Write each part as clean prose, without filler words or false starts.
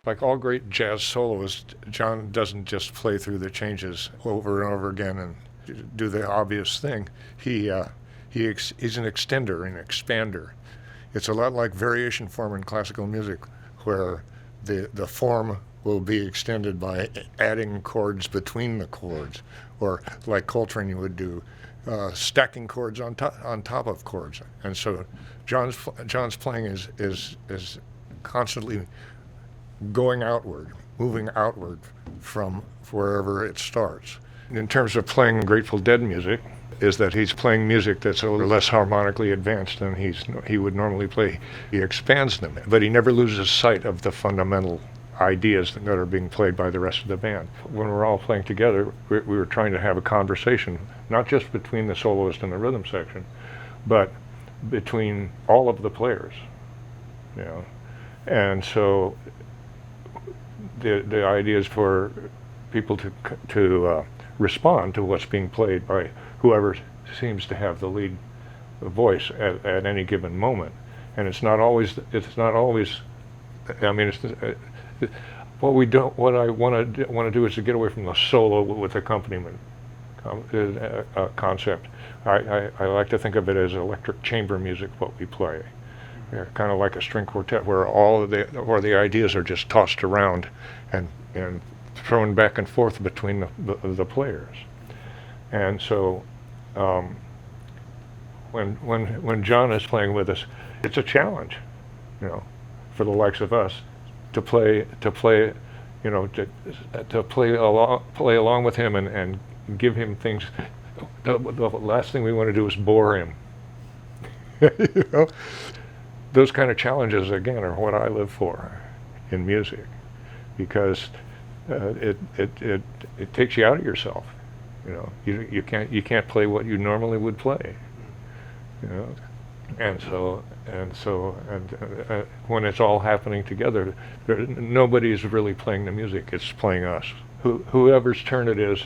Like all great jazz soloists, John doesn't just play through the changes over and over again and do the obvious thing. He's an extender, an expander. It's a lot like variation form in classical music, where the form will be extended by adding chords between the chords, or like Coltrane would do, stacking chords on top of chords. And so John's playing is constantly going outward, moving outward from wherever it starts. In terms of playing Grateful Dead music, is that he's playing music that's a little less harmonically advanced than he would normally play. He expands them, but he never loses sight of the fundamental ideas that are being played by the rest of the band. When we're all playing together, we were trying to have a conversation, not just between the soloist and the rhythm section, but between all of the players, you know. And so the idea is for people to respond to what's being played by whoever seems to have the lead voice at any given moment. And it's not always. I mean, what I want to do is to get away from the solo with accompaniment concept. I like to think of it as electric chamber music, what we play. Kind of like a string quartet, where where the ideas are just tossed around and thrown back and forth between the players. And so when John is playing with us, it's a challenge, you know, for the likes of us to play along with him and give him things. The last thing we want to do is bore him. You know? Those kind of challenges, again, are what I live for in music, because it takes you out of yourself. You know, you can't play what you normally would play. You know, and when it's all happening together, nobody's really playing the music. It's playing us. Whoever's turn it is,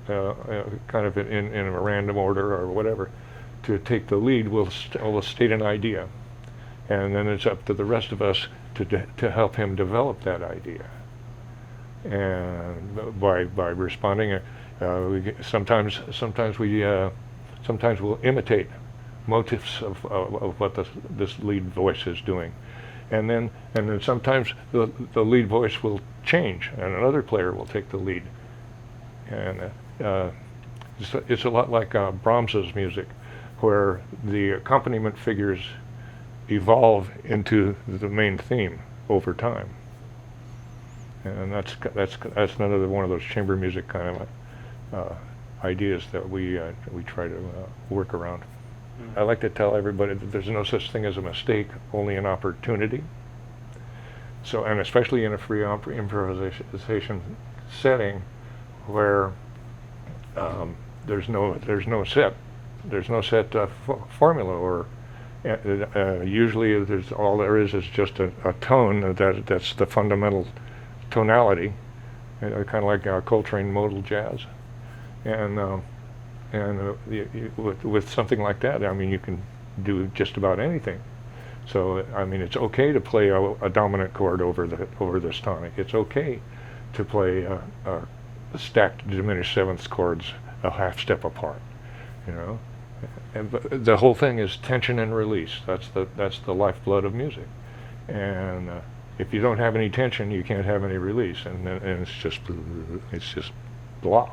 kind of in a random order or whatever, to take the lead will state an idea. And then it's up to the rest of us to help him develop that idea. And by responding, sometimes we'll imitate motifs of what this lead voice is doing, and then sometimes the lead voice will change, and another player will take the lead. And it's a lot like Brahms's music, where the accompaniment figures evolve into the main theme over time, and that's another one of those chamber music kind of ideas that we try to work around. I like to tell everybody that there's no such thing as a mistake, only an opportunity. So, and especially in a free improvisation setting, where there's no set formula, or usually all there is just a tone that's the fundamental tonality, kind of like Coltrane modal jazz, and with something like that, I mean, you can do just about anything. So I mean, it's okay to play a dominant chord over this tonic. It's okay to play stacked diminished sevenths chords a half step apart, you know. And the whole thing is tension and release. That's the lifeblood of music. And if you don't have any tension, you can't have any release, and it's just blah.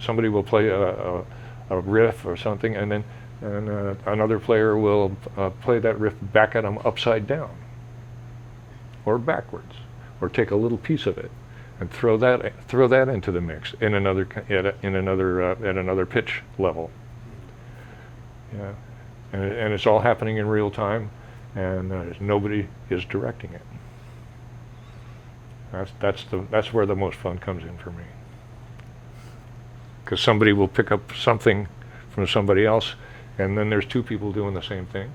Somebody will play a riff or something, and another player will play that riff back at them upside down, or backwards, or take a little piece of it and throw that into the mix in another pitch level. Yeah, and it's all happening in real time, and nobody is directing it. That's where the most fun comes in for me. Because somebody will pick up something from somebody else, and then there's two people doing the same thing,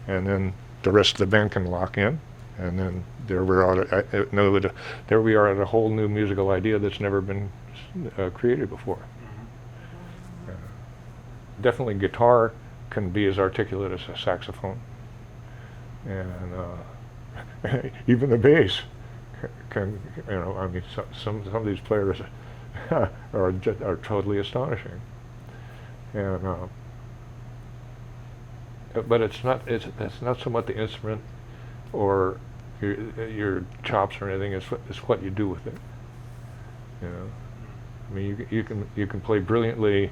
and then the rest of the band can lock in, and then there we are at a whole new musical idea that's never been created before. Definitely guitar can be as articulate as a saxophone, and even the bass. can, I mean, some of these players are totally astonishing, and but it's not so much the instrument or your chops or anything. It's what you do with it. I mean, you can play brilliantly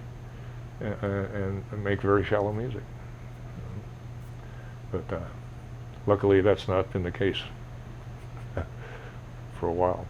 and make very shallow music, but luckily that's not been the case for a while.